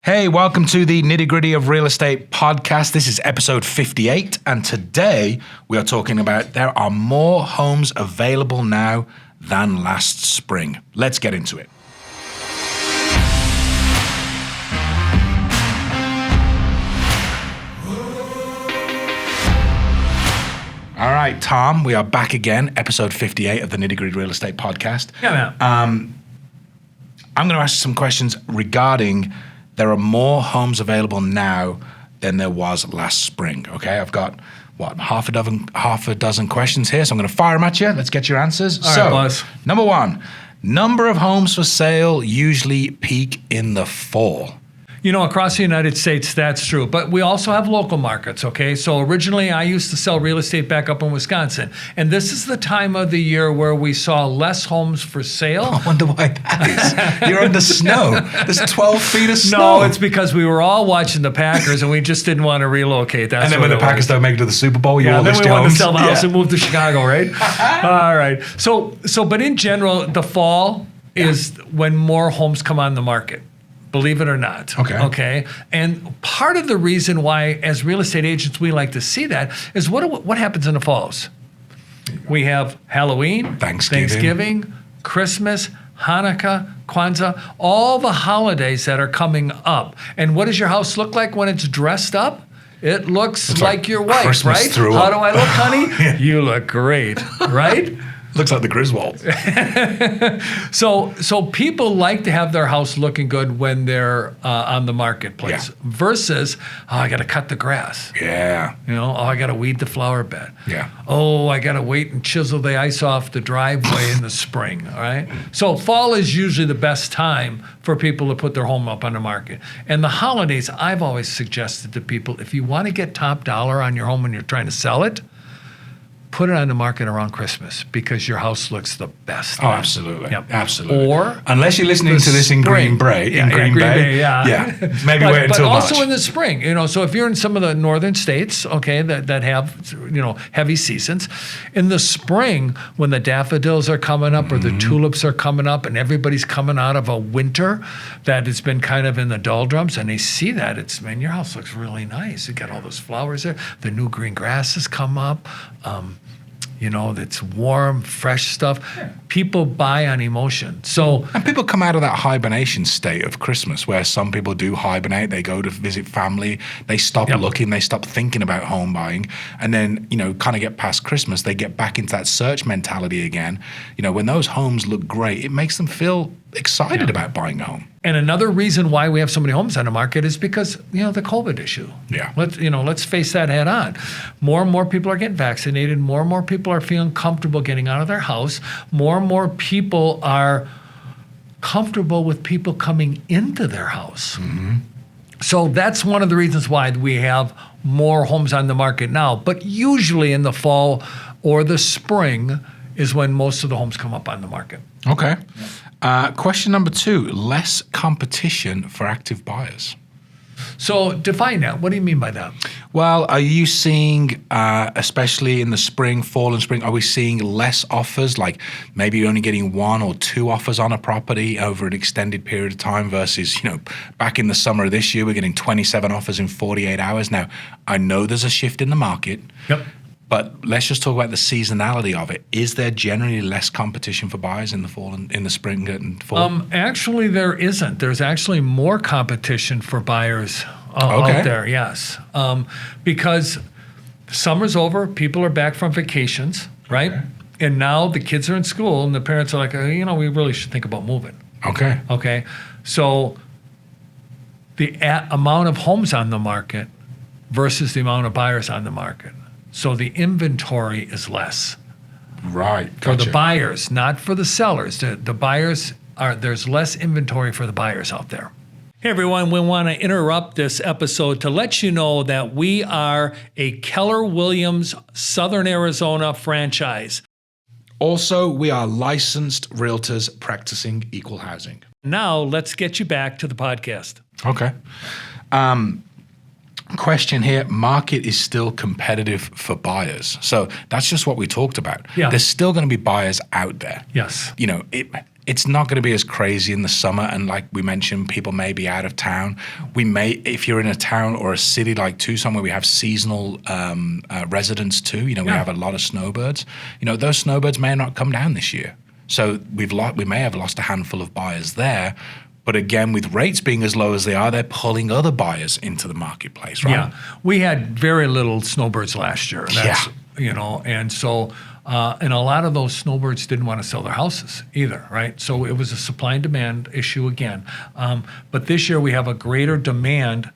Hey, welcome to the Nitty Gritty of Real Estate podcast. This is episode 58, and today we are talking about there are more homes available now than last spring. Let's get into it. All right, Tom, we are back again, episode 58 of the Nitty Gritty Real Estate podcast. Yeah, man. I'm going to ask you some questions regarding there are more homes available now than there was last spring. Okay, I've got half a dozen questions here, so I'm going to fire them at you. Let's get your answers. All right, boss. Number one, number of homes for sale usually peak in the fall. You know, across the United States, that's true. But we also have local markets, okay? So originally, I used to sell real estate back up in Wisconsin. And this is the time of the year where we saw less homes for sale. I wonder why that is. You're in the snow. There's 12 feet of snow. No, it's because we were all watching the Packers and we just didn't want to relocate. That's and then when the Packers don't make it to the Super Bowl, you all then list we your wanted homes. to sell the house and move to Chicago, right? All right. So, but in general, the fall is when more homes come on the market. Believe it or not. Okay. And part of the reason why, as real estate agents, we like to see that is what happens in the falls. We have Halloween, Thanksgiving, Christmas, Hanukkah, Kwanzaa, all the holidays that are coming up. And what does your house look like when it's dressed up? It looks like your wife, Christmas right? threw How up. do I look, honey? Yeah. You look great, right? Looks like the Griswolds. So people like to have their house looking good when they're on the marketplace versus, I got to cut the grass. Yeah. You know, I got to weed the flower bed. Yeah. I got to wait and chisel the ice off the driveway in the spring, all right? So fall is usually the best time for people to put their home up on the market. And the holidays, I've always suggested to people, if you want to get top dollar on your home when you're trying to sell it, put it on the market around Christmas because your house looks the best. Oh, absolutely. Yep. Absolutely. Or unless you're listening to this in Green Bay, Green Bay, maybe wait until March. But also in the spring, you know, so if you're in some of the northern states, okay, that have, you know, heavy seasons, in the spring when the daffodils are coming up or the tulips are coming up and everybody's coming out of a winter that has been kind of in the doldrums and they see that, it's, man, your house looks really nice. You got all those flowers there. The new green grasses come up. You know, that's warm, fresh stuff. Yeah. People buy on emotion. And people come out of that hibernation state of Christmas where some people do hibernate. They go to visit family. They stop looking. They stop thinking about home buying. And then, you know, kind of get past Christmas. They get back into that search mentality again. You know, when those homes look great, it makes them feel excited about buying a home. And another reason why we have so many homes on the market is because, you know, the COVID issue. Yeah. Let's face that head on. More and more people are getting vaccinated. More and more people are feeling comfortable getting out of their house. More and more people are comfortable with people coming into their house. Mm-hmm. So that's one of the reasons why we have more homes on the market now. But usually in the fall or the spring is when most of the homes come up on the market. Okay. Question number 2, less competition for active buyers. So define that. What do you mean by that? Well, are you seeing, especially in the spring, fall and spring, are we seeing less offers? Like maybe you're only getting 1 or 2 offers on a property over an extended period of time versus, you know, back in the summer of this year, we're getting 27 offers in 48 hours. Now, I know there's a shift in the market. Yep. But let's just talk about the seasonality of it. Is there generally less competition for buyers in the fall and in the spring and fall? Actually, there isn't. There's actually more competition for buyers out there. Yes, because summer's over, people are back from vacations, right? Okay. And now the kids are in school, and the parents are like, you know, we really should think about moving. Okay. So the amount of homes on the market versus the amount of buyers on the market. So the inventory is less. Right. For the buyers, not for the sellers. The buyers there's less inventory for the buyers out there. Hey everyone, we want to interrupt this episode to let you know that we are a Keller Williams Southern Arizona franchise. Also, we are licensed realtors practicing equal housing. Now, let's get you back to the podcast. Okay. Question here, market is still competitive for buyers. So that's just what we talked about. Yeah. There's still going to be buyers out there. Yes. You know, it's not going to be as crazy in the summer. And like we mentioned, people may be out of town. If you're in a town or a city like Tucson where we have seasonal residents too, we have a lot of snowbirds. Those snowbirds may not come down this year. So we may have lost a handful of buyers there. But again, with rates being as low as they are, they're pulling other buyers into the marketplace, right? Yeah. We had very little snowbirds last year. And so and a lot of those snowbirds didn't want to sell their houses either, right? So it was a supply and demand issue again. But this year we have a greater demand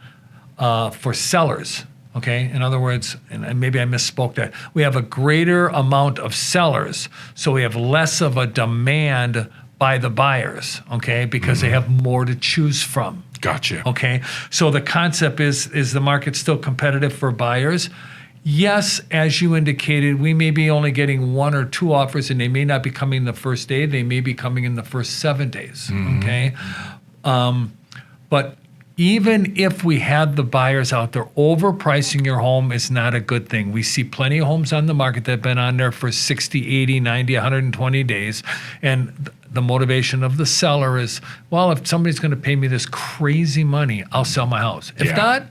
for sellers, okay? In other words, and maybe I misspoke that, we have a greater amount of sellers, so we have less of a demand by the buyers, okay? Because they have more to choose from. Gotcha. Okay, so the concept is the market still competitive for buyers? Yes, as you indicated, we may be only getting 1 or 2 offers, and they may not be coming the first day. They may be coming in the first 7 days. Okay, but even if we had the buyers out there, overpricing your home is not a good thing. We see plenty of homes on the market that have been on there for 60, 80, 90, 120 days, and the motivation of the seller is, well, if somebody's going to pay me this crazy money, I'll sell my house. If not,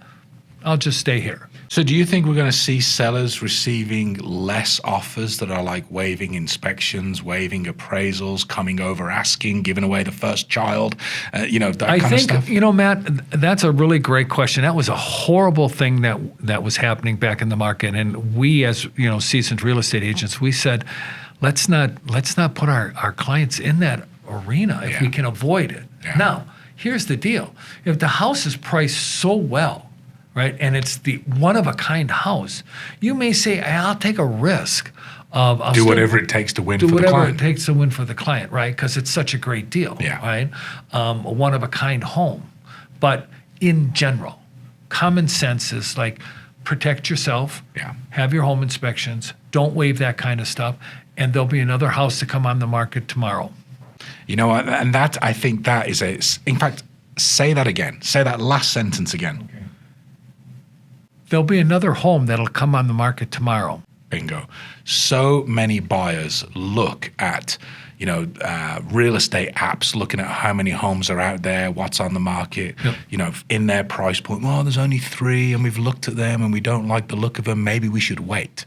I'll just stay here. So do you think we're going to see sellers receiving less offers that are like waiving inspections, waiving appraisals, coming over asking, giving away the first child, that kind of stuff? Matt, that's a really great question. That was a horrible thing that was happening back in the market. And we, as seasoned real estate agents, we said, let's not put our clients in that arena if we can avoid it. Yeah. Now, here's the deal. If the house is priced so well, right, and it's the one-of-a-kind house, you may say, I'll take a risk of... do whatever it takes to win for the client. Do whatever it takes to win for the client, right? Because it's such a great deal, right? A one-of-a-kind home. But in general, common sense is like, protect yourself, have your home inspections, don't waive that kind of stuff, and there'll be another house to come on the market tomorrow. And that, I think that is in fact, say that again. Say that last sentence again. Okay. There'll be another home that'll come on the market tomorrow. Bingo. So many buyers look at, real estate apps, looking at how many homes are out there, what's on the market, in their price point. Well, there's only 3 and we've looked at them and we don't like the look of them. Maybe we should wait.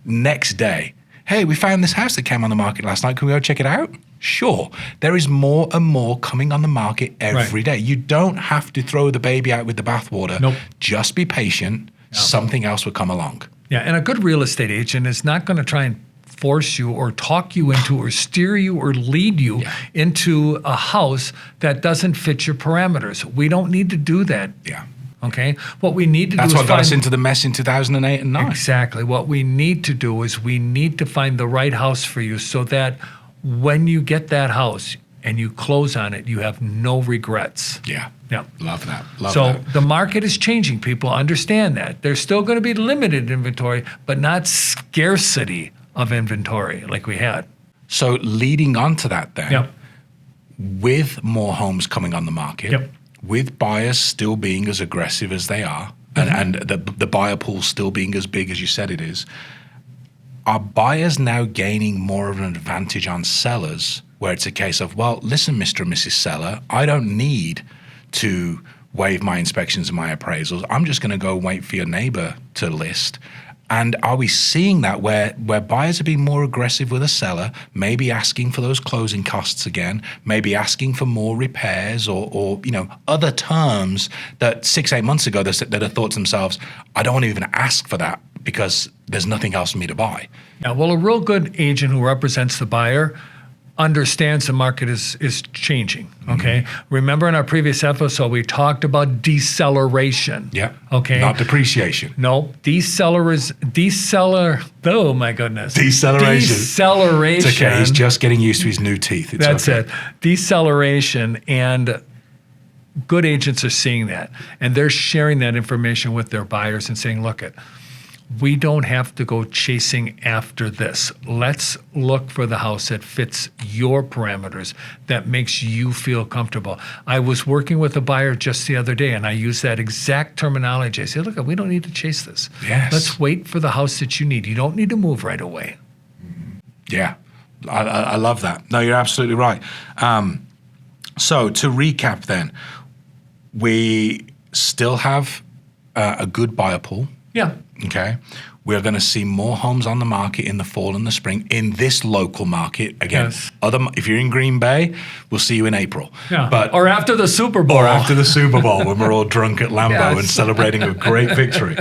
Next day, hey, we found this house that came on the market last night. Can we go check it out? Sure. There is more and more coming on the market every day. You don't have to throw the baby out with the bathwater. Nope. Just be patient. Something else will come along. Yeah, and a good real estate agent is not going to try and force you or talk you into or steer you or lead you into a house that doesn't fit your parameters. We don't need to do that. Yeah. Okay? What we need to do is That's what got us into the mess in 2008 and 9. Exactly. What we need to do is we need to find the right house for you so that when you get that house and you close on it, you have no regrets. Yeah. Yeah. Love that. So the market is changing. People understand that. There's still going to be limited inventory, but not scarcity of inventory like we had. So leading on to that then, with more homes coming on the market, with buyers still being as aggressive as they are, and the buyer pool still being as big as you said it is, are buyers now gaining more of an advantage on sellers where it's a case of, well, listen, Mr. and Mrs. Seller, I don't need to waive my inspections and my appraisals. I'm just going to go wait for your neighbor to list. And are we seeing that where buyers are being more aggressive with a seller, maybe asking for those closing costs again, maybe asking for more repairs or other terms that 6-8 months ago that have thought to themselves, I don't want to even ask for that because there's nothing else for me to buy. Yeah, well, a real good agent who represents the buyer understands the market is changing, okay? Remember in our previous episode, we talked about deceleration. Yeah. Okay. Not depreciation. No, oh my goodness. Deceleration. Deceleration. It's okay, he's just getting used to his new teeth. That's it. Deceleration, and good agents are seeing that. And they're sharing that information with their buyers and saying, look, we don't have to go chasing after this. Let's look for the house that fits your parameters, that makes you feel comfortable. I was working with a buyer just the other day, and I used that exact terminology. I said, look, we don't need to chase this. Yes. Let's wait for the house that you need. You don't need to move right away. Yeah. I love that. No, you're absolutely right. So to recap then, we still have a good buyer pool. Yeah. Okay. We're going to see more homes on the market in the fall and the spring in this local market. Again, Yes. if you're in Green Bay, we'll see you in April. Yeah. Or after the Super Bowl. Or after the Super Bowl when we're all drunk at Lambeau and celebrating a great victory.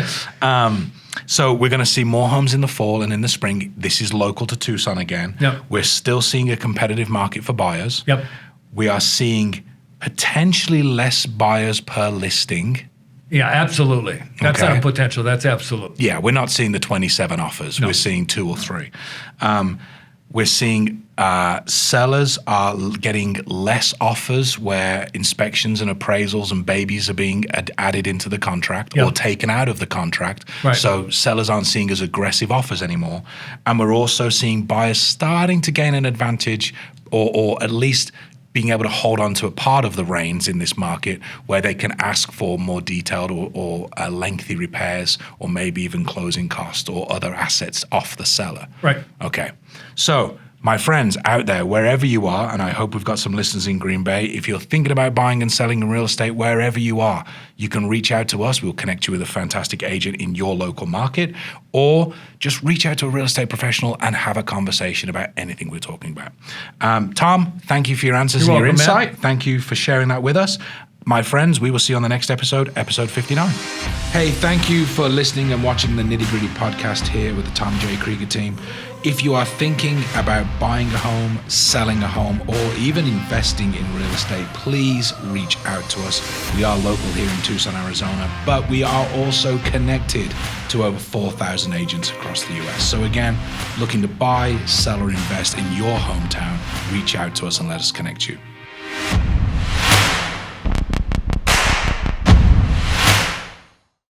So we're going to see more homes in the fall and in the spring. This is local to Tucson again. Yep. We're still seeing a competitive market for buyers. Yep. We are seeing potentially less buyers per listing. Yeah, absolutely. That's Okay. not a potential. That's absolute. Yeah, we're not seeing the 27 offers. No. We're seeing 2 or 3. We're seeing sellers are getting less offers where inspections and appraisals and babies are being added into the contract or taken out of the contract. Right. So sellers aren't seeing as aggressive offers anymore. And we're also seeing buyers starting to gain an advantage or at least being able to hold on to a part of the reins in this market where they can ask for more detailed or lengthy repairs or maybe even closing costs or other assets off the seller. Right. Okay. So my friends out there, wherever you are, and I hope we've got some listeners in Green Bay, if you're thinking about buying and selling in real estate, wherever you are, you can reach out to us. We'll connect you with a fantastic agent in your local market, or just reach out to a real estate professional and have a conversation about anything we're talking about. Tom, thank you for your answers and your insight. Man. Thank you for sharing that with us. My friends, we will see you on the next episode 59. Hey, thank you for listening and watching the Nitty Gritty podcast here with the Tom J. Krieger team. If you are thinking about buying a home, selling a home, or even investing in real estate, please reach out to us. We are local here in Tucson, Arizona, but we are also connected to over 4,000 agents across the US. So again, looking to buy, sell, or invest in your hometown, reach out to us and let us connect you.